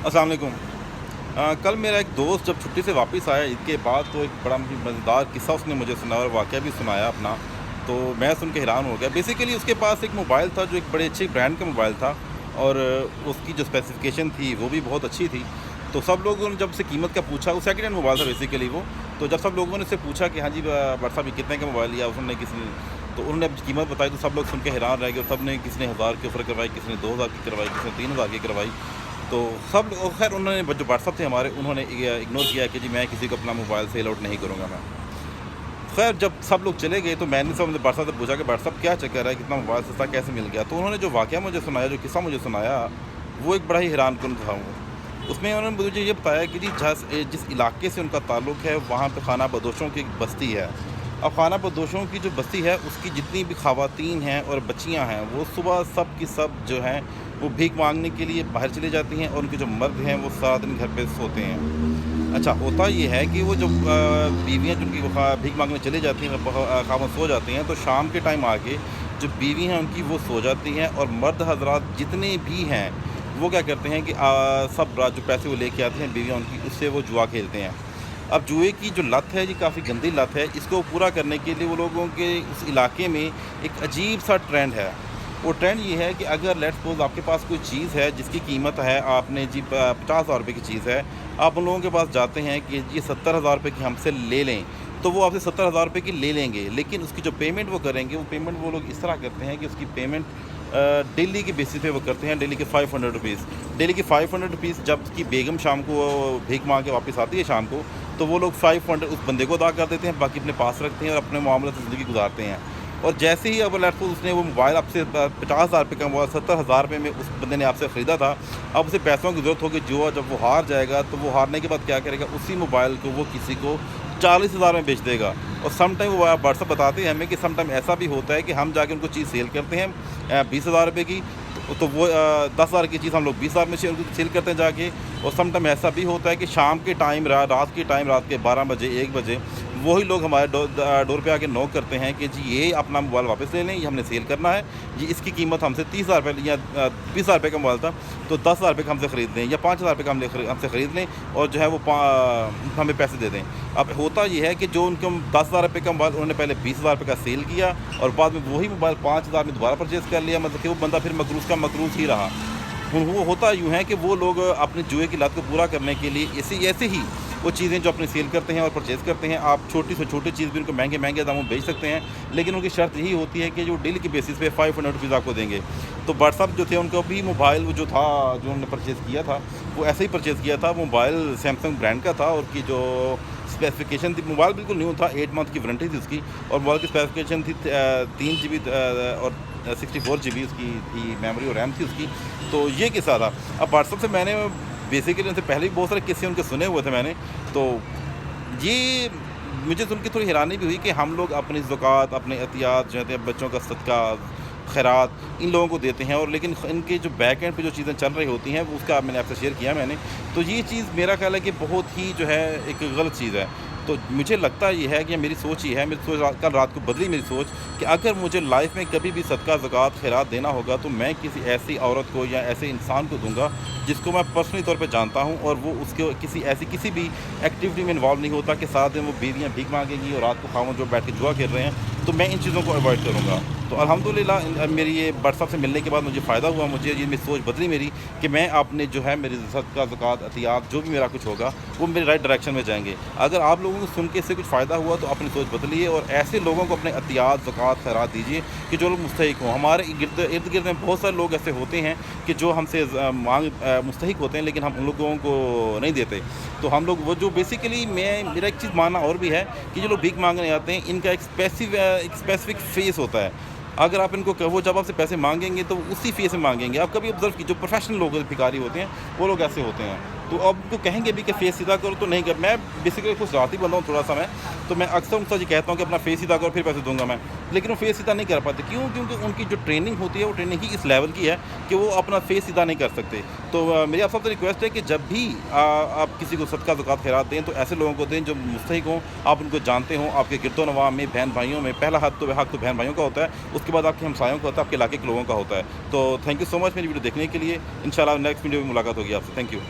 अस्सलाम वालेकुम। कल मेरा एक दोस्त जब छुट्टी से वापस आया ईद के बाद, तो एक बड़ा मज़ेदार किस्सा उसने मुझे सुनाया और वाक़या भी सुनाया अपना। तो मैं सुन के हैरान हो गया। बेसिकली उसके पास एक मोबाइल था जो एक बड़े अच्छे ब्रांड का मोबाइल था, और उसकी जो स्पेसिफ़िकेशन थी वो भी बहुत अच्छी थी। तो सब लोगों ने जब उससे कीमत का पूछा, वो सेकंड हैंड मोबाइल था बेसिकली वो। तो जब सब लोगों ने उससे पूछा कि हाँ जी भाई साहब, ये कितने का मोबाइल लिया, उसने किसी ने, तो उन्होंने कीमत बताई, तो सब लोग सुन के हैरान रह गए। और सब ने, किसी ने 1000 के ऊपर करवाई, किसी ने 2000 की करवाई, किसी ने 3000 की करवाई। तो सब खैर उन्होंने, जो व्हाट्सअप थे हमारे, उन्होंने इग्नोर किया कि जी मैं किसी को अपना मोबाइल सेल आउट नहीं करूँगा मैं। खैर जब सब लोग चले गए तो मैंने सब व्हाट्सअप से पूछा कि व्हाट्सअप क्या चक्कर है, कितना मोबाइल सस्ता कैसे मिल गया। तो उन्होंने जो वाक़या मुझे सुनाया, जो किस्सा मुझे सुनाया, वो एक बड़ा ही हैरानकुन था वो। उसमें उन्होंने मुझे ये बताया कि जी जिस इलाके से उनका ताल्लुक़ है, वहाँ पे खाना बदोशों की एक बस्ती है। अब खाना बदोशों की जो बस्ती है, उसकी जितनी भी ख़वातीन हैं और बच्चियाँ हैं, वो सुबह सब की सब जो हैं वो भीख मांगने के लिए बाहर चली जाती हैं, और उनके जो मर्द हैं वो सारा दिन घर पे सोते हैं। अच्छा, होता ये है कि वो जो बीवियाँ जिनकी वो भीख मांगने चली जाती हैं, ख़ावंद सो जाते हैं, तो शाम के टाइम आके जो बीवी हैं उनकी वो सो जाती हैं, और मर्द हज़रात जितने भी हैं वो क्या करते हैं कि सब रात जो पैसे वो लेके आते हैं बीवियाँ उनकी, उससे वो जुआ खेलते हैं। अब जुए की जो लत है, ये काफ़ी गंदी लत है। इसको पूरा करने के लिए वो लोगों के उस इलाके में एक अजीब सा ट्रेंड है। वो ट्रेंड ये है कि अगर लेट्स सपोज़ आपके पास कोई चीज़ है जिसकी कीमत है, आपने जी 50,000 रुपये की चीज़ है, आप उन लोगों के पास जाते हैं कि ये 70,000 रुपये की हमसे ले लें, तो वो आपसे 70,000 रुपये की ले लेंगे। लेकिन उसकी जो पेमेंट वो करेंगे, वो पेमेंट वो लोग इस तरह करते हैं कि उसकी पेमेंट डेली के बेसिस पे वो करते हैं, डेली के 500 रुपीज़। डेली के 500 रुपीज़ जब उसकी बेगम शाम को भीख मांग के वापस आती है शाम को, तो वो लोग 500 उस बंदे को अदा कर देते हैं, बाकी अपने पास रखते हैं और अपने मामले से ज़िंदगी गुजारते हैं। और जैसे ही अब लेट्स सपोज़ उसने वो मोबाइल आपसे 50,000 रुपये का मोबाइल 70,000 रुपये में उस बंदे ने आपसे ख़रीदा था, अब उसे पैसों की ज़रूरत होगी। जुआ जब वो हार जाएगा, तो वो हारने के बाद क्या करेगा, उसी मोबाइल को वो किसी को 40,000 में बेच देगा। और सम टाइम वो व्हाट्सएप बताते हैं हमें कि सम टाइम ऐसा भी होता है कि हम जाके उनको चीज़ सेल करते हैं 20,000 रुपये की, तो वो 10,000 की चीज़ हम लोग 20,000 में सेल करते हैं जाके। और सम टाइम ऐसा भी होता है कि शाम के टाइम, रात के टाइम, रात के 12 बजे 1 बजे वही लोग हमारे डोर पे आके नॉक करते हैं कि जी ये अपना मोबाइल वापस ले लें, ये हमने सेल करना है, ये इसकी कीमत हमसे 30,000 रुपये या 20,000 रुपये का मोबाइल था, तो 10,000 रुपये का हमसे ख़रीद लें, या 5,000 रुपये का हमसे ख़रीद लें, और जो है वो हमें पैसे दे दें। अब होता ये है कि जो उनको 10,000 रुपये का मोबाइल, उन्होंने पहले 20,000 रुपये का सेल किया, और बाद में वही मोबाइल 5,000 में दोबारा परचेज़ कर लिया। मतलब कि वो बंदा फिर मकरूज़ का मकरूज़ ही रहा। वो होता यूँ है कि वो लोग अपने जुए की लत को पूरा करने के लिए ऐसे ही वो चीज़ें जो अपने सेल करते हैं और परचेज़ करते हैं, आप छोटी से छोटी चीज़ भी उनको महंगे दामों में बेच सकते हैं, लेकिन उनकी शर्त यही होती है कि जो डेली के बेसिस पे 500 रुपीज़ आपको देंगे। तो व्हाट्सएप जो थे, उनको भी मोबाइल वो जो था, जो उन्होंने परचेज़ किया था, वो ऐसे ही परचेज़ किया था। मोबाइल सैमसंग ब्रांड का था, और की जो स्पेसिफिकेशन थी, मोबाइल बिल्कुल न्यू था, 8 मंथ की वारंटी थी उसकी, और मोबाइल की स्पेसिफिकेशन थी 3 GB और 64 GB उसकी थी मेमोरी और रैम थी उसकी। तो ये किस्सा था। अब व्हाट्सएप से मैंने बेसिकली उनसे पहले भी बहुत सारे किस्से उनके सुने हुए थे मैंने। तो ये मुझे सुन के थोड़ी हैरानी भी हुई कि हम लोग अपनी ज़कात, अपने एहतियात जो है, बच्चों का सदका, खैरात इन लोगों को देते हैं, और लेकिन इनके जो बैक एंड पे जो चीज़ें चल रही होती हैं, वो उसका मैंने आपसे शेयर किया मैंने। तो ये चीज़ मेरा ख़्याल है कि बहुत ही जो है एक गलत चीज़ है। तो मुझे लगता ये है कि मेरी सोच ही है, मेरी सोच कल रात को बदली मेरी सोच, कि अगर मुझे लाइफ में कभी भी सदका, ज़कात, खैरात देना होगा, तो मैं किसी ऐसी औरत को या ऐसे इंसान को दूँगा जिसको मैं पर्सनली तौर पे जानता हूँ, और वो उसके किसी भी एक्टिविटी में इन्वॉल्व नहीं होता कि सारा दिन वो बीवियाँ भीख मांगेंगी और रात को खामोश जो बैठ के जुआ खेल रहे हैं। तो मैं इन चीज़ों को अवॉइड करूँगा। तो अल्हम्दुलिल्लाह मेरी ये व्हाट्सएप से मिलने के बाद मुझे फ़ायदा हुआ, मुझे ये मेरी सोच बदली मेरी, कि मैं अपने जो है मेरी सदका, ज़कात, अतियात जो भी मेरा कुछ होगा, वो मेरे राइट डायरेक्शन में जाएँगे। अगर आप लोगों को सुन के इससे कुछ फ़ायदा हुआ, तो अपनी सोच बदलिए, और ऐसे लोगों को अपने अतियात, ज़कात, खैरात दीजिए कि जो लोग मुस्तहिक हों। हमारे इर्द गिर्द में बहुत सारे लोग ऐसे होते हैं कि जो हमसे मुस्तहिक होते हैं, लेकिन हम उन लोगों को नहीं देते। तो हम लोग वो जो बेसिकली मेरा एक चीज़ मानना और भी है कि जो लोग भीख मांगने आते हैं, इनका एक स्पेसिफिक फेस होता है। अगर आप इनको वो जब आपसे पैसे मांगेंगे, तो उसी फेस में मांगेंगे। आप कभी ऑब्जर्व कीजिए, जो प्रोफेशनल लोग भिखारी होते हैं, वो लोग ऐसे होते हैं। तो अब उनको कहेंगे भी कि फेस सीधा करो, तो नहीं कर। मैं बेसिकली कुछ राती बंदा हूँ थोड़ा सा मैं, तो मैं अक्सर उनसे ये कहता हूँ कि अपना फेस सीधा करो, फिर पैसे दूंगा मैं। लेकिन वो फेस सीधा नहीं कर पाते। क्यों? क्योंकि उनकी जो ट्रेनिंग होती है, वो ट्रेनिंग ही इस लेवल की है कि वो अपना फेस सीधा नहीं कर सकते। तो मेरी आप सबसे रिक्वेस्ट है कि जब भी आप किसी को सदका, ज़कात, खैरात दें, तो ऐसे लोगों को दें जो मुस्तहिक हों, आप उनको जानते हों। आपके गिरदो-नवाह में बहन भाइयों में पहला हक तो बहन भाइयों का होता है, उसके बाद आपके हमसायों का होता है, आपके इलाके के लोगों का होता है। तो थैंक यू सो मच मेरी वीडियो देखने के लिए। इंशाल्लाह नेक्स्ट वीडियो में मुलाकात होगी आपसे। Thank you.